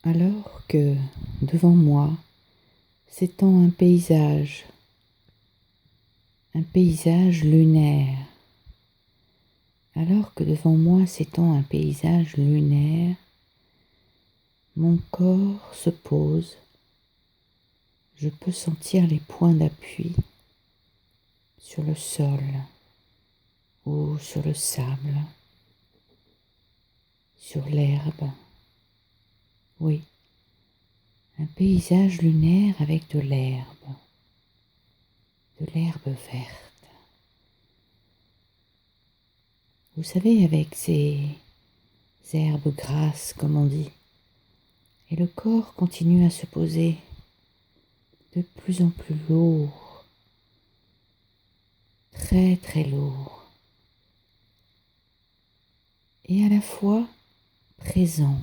Alors que devant moi s'étend un paysage lunaire. Alors que devant moi s'étend un paysage lunaire, mon corps se pose, je peux sentir les points d'appui sur le sol ou sur le sable, sur l'herbe. Oui, un paysage lunaire avec de l'herbe verte. Vous savez, avec ces herbes grasses, comme on dit, et le corps continue à se poser de plus en plus lourd, très très lourd, et à la fois présent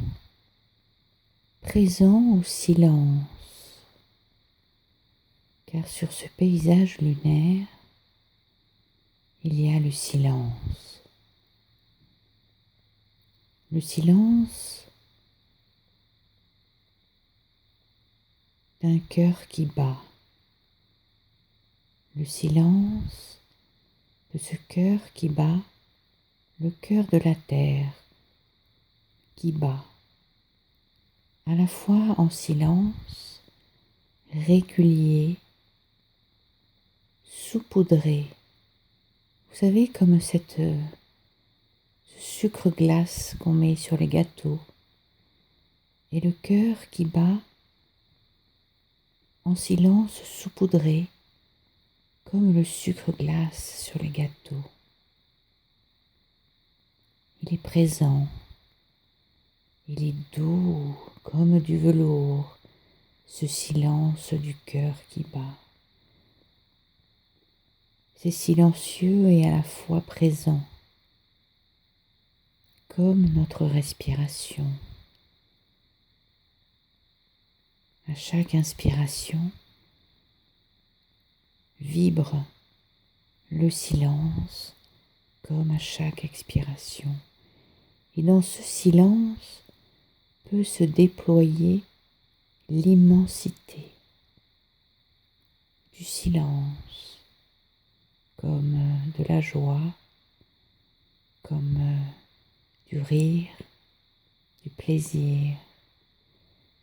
au silence, car sur ce paysage lunaire, il y a le silence. Le silence d'un cœur qui bat. Le silence de ce cœur qui bat, le cœur de la terre qui bat, à la fois en silence, régulier, saupoudré. Vous savez, comme ce sucre glace qu'on met sur les gâteaux, et le cœur qui bat en silence saupoudré, comme le sucre glace sur les gâteaux. Il est présent, il est doux comme du velours, ce silence du cœur qui bat. C'est silencieux et à la fois présent, comme notre respiration. À chaque inspiration, vibre le silence comme à chaque expiration. Et dans ce silence peut se déployer l'immensité du silence, comme de la joie, comme du rire, du plaisir.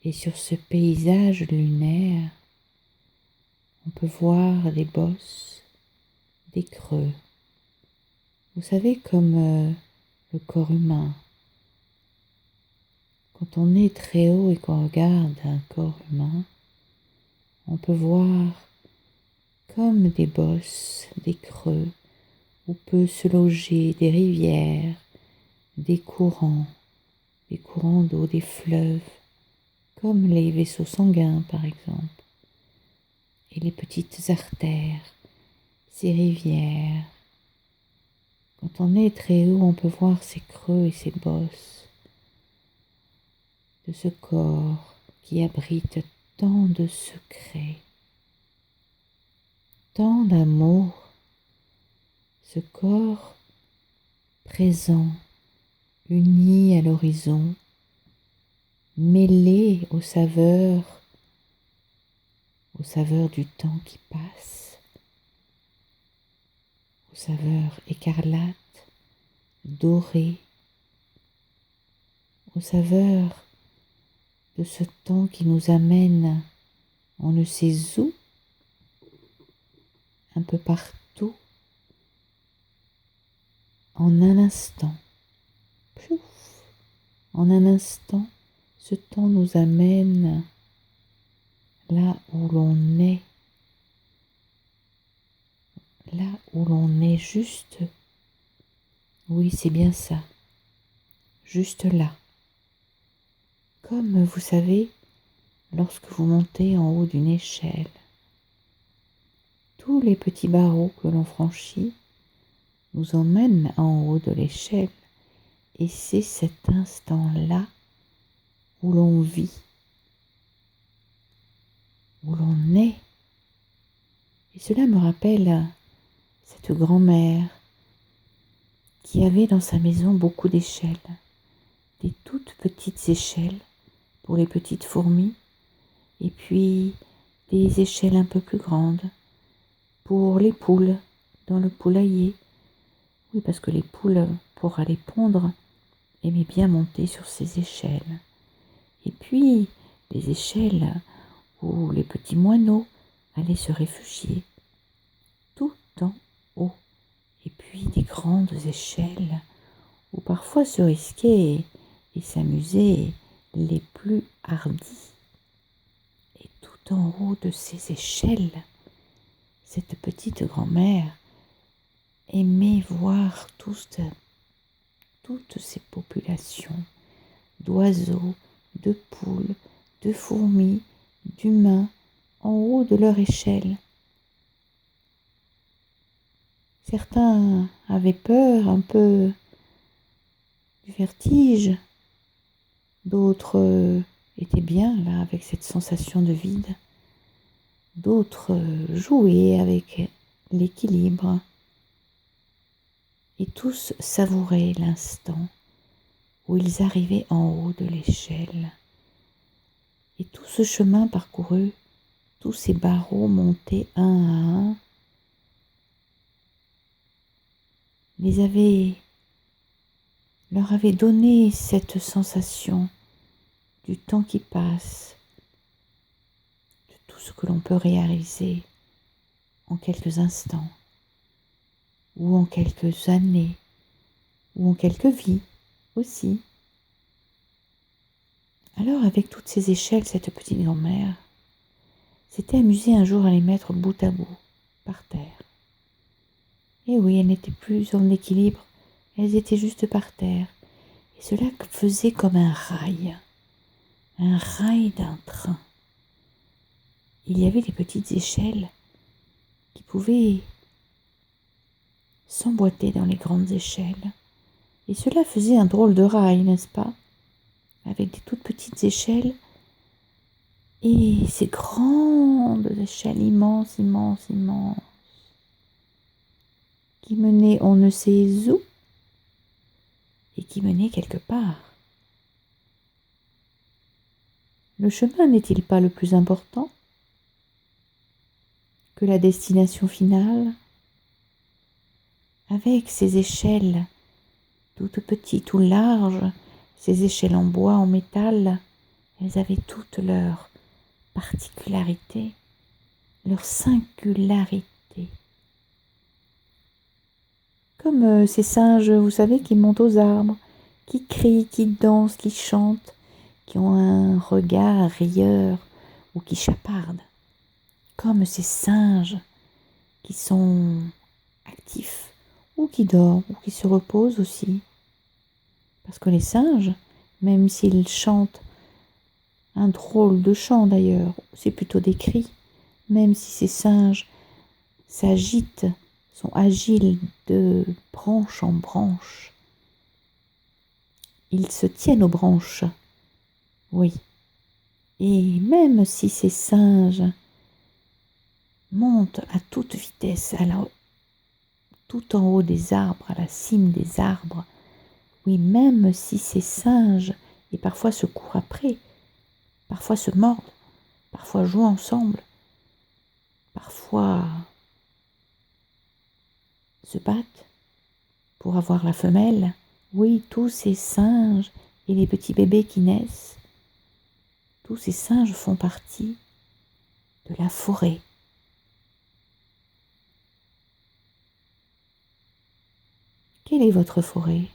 Et sur ce paysage lunaire, on peut voir des bosses, des creux. Vous savez, comme le corps humain. Quand on est très haut et qu'on regarde un corps humain, on peut voir comme des bosses, des creux, où peut se loger des rivières, des courants d'eau, des fleuves, comme les vaisseaux sanguins par exemple, et les petites artères, ces rivières. Quand on est très haut, on peut voir ces creux et ces bosses de ce corps qui abrite tant de secrets, tant d'amour, ce corps présent, uni à l'horizon, mêlé aux saveurs du temps qui passe, aux saveurs écarlates, dorées, aux saveurs de ce temps qui nous amène on ne sait où, un peu partout, en un instant. Piouf, en un instant, ce temps nous amène là où l'on est, juste, oui c'est bien ça, juste là. Comme vous savez, lorsque vous montez en haut d'une échelle, tous les petits barreaux que l'on franchit nous emmènent en haut de l'échelle, et c'est cet instant-là où l'on vit, où l'on est. Et cela me rappelle cette grand-mère qui avait dans sa maison beaucoup d'échelles, des toutes petites échelles pour les petites fourmis, et puis des échelles un peu plus grandes pour les poules dans le poulailler. Oui, parce que les poules, pour aller pondre, aimaient bien monter sur ces échelles. Et puis des échelles où les petits moineaux allaient se réfugier, tout en haut. Et puis des grandes échelles où parfois se risquaient et s'amusaient les plus hardis. Et tout en haut de ces échelles, cette petite grand-mère aimait voir toutes ces populations d'oiseaux, de poules, de fourmis, d'humains en haut de leur échelle. Certains avaient peur un peu du vertige, d'autres étaient bien là avec cette sensation de vide, d'autres jouaient avec l'équilibre, et tous savouraient l'instant où ils arrivaient en haut de l'échelle. Et tout ce chemin parcouru, tous ces barreaux montés un à un, leur avait donné cette sensation du temps qui passe, de tout ce que l'on peut réaliser en quelques instants, ou en quelques années, ou en quelques vies aussi. Alors, avec toutes ces échelles, cette petite grand-mère s'était amusée un jour à les mettre bout à bout, par terre. Et oui, elles n'étaient plus en équilibre, elles étaient juste par terre. Et cela faisait comme un rail d'un train. Il y avait des petites échelles qui pouvaient s'emboîter dans les grandes échelles. Et cela faisait un drôle de rail, n'est-ce pas? Avec des toutes petites échelles et ces grandes échelles immenses, immenses, immenses, qui menaient on ne sait où et qui menaient quelque part. Le chemin n'est-il pas le plus important que la destination finale? Avec ces échelles toutes petites ou larges, ces échelles en bois, en métal, elles avaient toutes leurs particularités, leur singularité. Comme ces singes, vous savez, qui montent aux arbres, qui crient, qui dansent, qui chantent, qui ont un regard rieur ou qui chapardent. Comme ces singes qui sont actifs ou qui dorment ou qui se reposent aussi. Parce que les singes, même s'ils chantent un drôle de chant d'ailleurs, c'est plutôt des cris, même si ces singes s'agitent, sont agiles de branche en branche, ils se tiennent aux branches, oui. Et même si ces singes montent à toute vitesse, tout en haut des arbres, à la cime des arbres, oui, même si ces singes, et parfois se courent après, parfois se mordent, parfois jouent ensemble, parfois se battent pour avoir la femelle, oui, tous ces singes et les petits bébés qui naissent, tous ces singes font partie de la forêt. Quelle est votre forêt?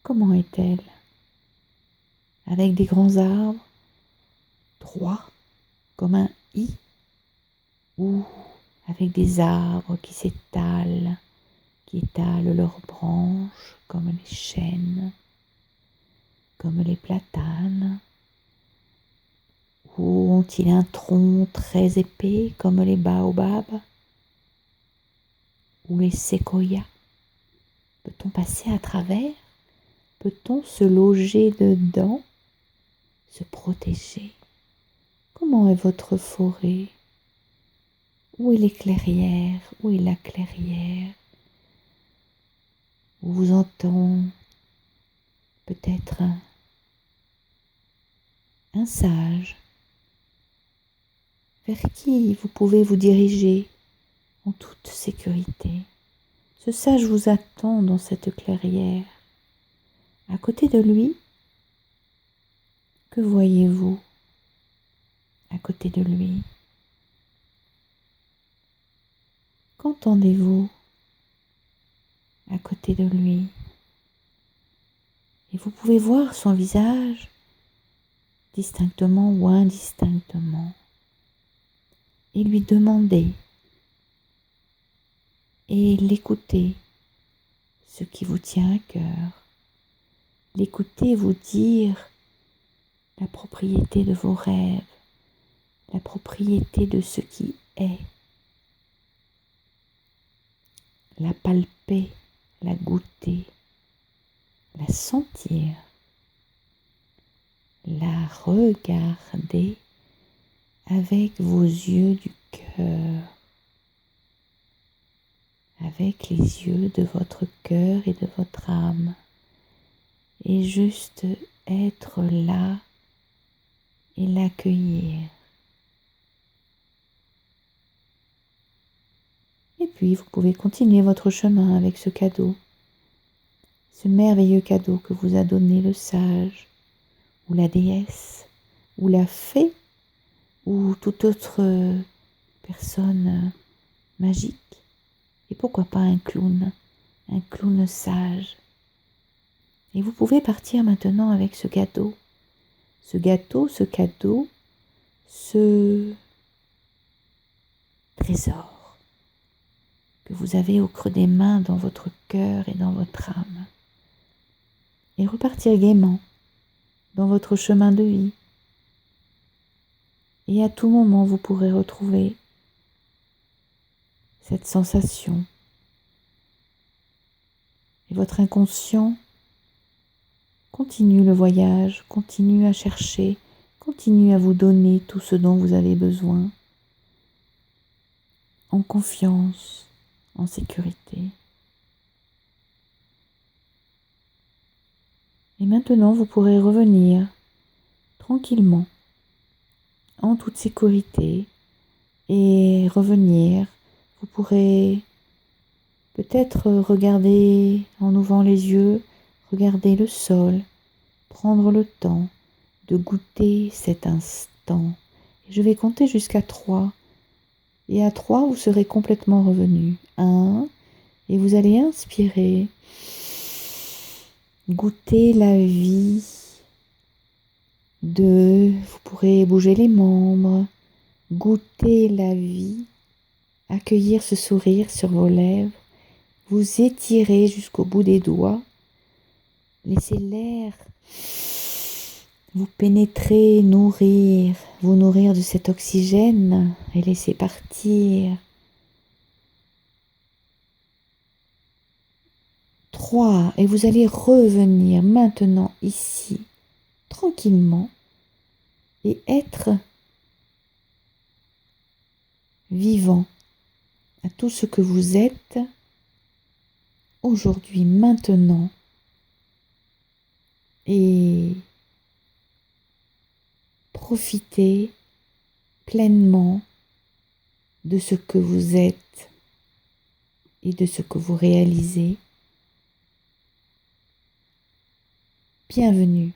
Comment est-elle? Avec des grands arbres, droits, comme un I, ou avec des arbres qui étalent leurs branches, comme les chênes, comme les platanes, ou ont-ils un tronc très épais, comme les baobabs, ou les séquoias? Peut-on passer à travers? Peut-on se loger dedans, se protéger? Comment est votre forêt? Où est les clairières? Où est la clairière? Où vous entend peut-être un sage vers qui vous pouvez vous diriger en toute sécurité. Ce sage vous attend dans cette clairière. À côté de lui, que voyez-vous à côté de lui? Qu'entendez-vous à côté de lui? Et vous pouvez voir son visage distinctement ou indistinctement et lui demander et l'écouter, ce qui vous tient à cœur. L'écouter vous dire la propriété de vos rêves, la propriété de ce qui est. La palper, la goûter, la sentir, la regarder avec vos yeux du cœur, avec les yeux de votre cœur et de votre âme, et juste être là et l'accueillir. Et puis vous pouvez continuer votre chemin avec ce cadeau, ce merveilleux cadeau que vous a donné le sage, ou la déesse, ou la fée, ou toute autre personne magique. Et pourquoi pas un clown sage. Et vous pouvez partir maintenant avec ce cadeau, ce cadeau, ce trésor que vous avez au creux des mains dans votre cœur et dans votre âme. Et repartir gaiement dans votre chemin de vie. Et à tout moment, vous pourrez retrouver cette sensation. Et votre inconscient continue le voyage, continue à chercher, continue à vous donner tout ce dont vous avez besoin, en confiance, en sécurité. Et maintenant, vous pourrez revenir tranquillement, en toute sécurité, et revenir. Vous pourrez peut-être regarder en ouvrant les yeux, regarder le sol, prendre le temps de goûter cet instant. Je vais compter jusqu'à 3. Et à 3, vous serez complètement revenu. 1, et vous allez inspirer. Goûter la vie. 2, vous pourrez bouger les membres. Goûter la vie. Accueillir ce sourire sur vos lèvres. Vous étirer jusqu'au bout des doigts. Laissez l'air vous pénétrer, vous nourrir de cet oxygène et laisser partir. 3, et vous allez revenir maintenant ici, tranquillement, et être vivant à tout ce que vous êtes aujourd'hui, maintenant, et profiter pleinement de ce que vous êtes et de ce que vous réalisez. Bienvenue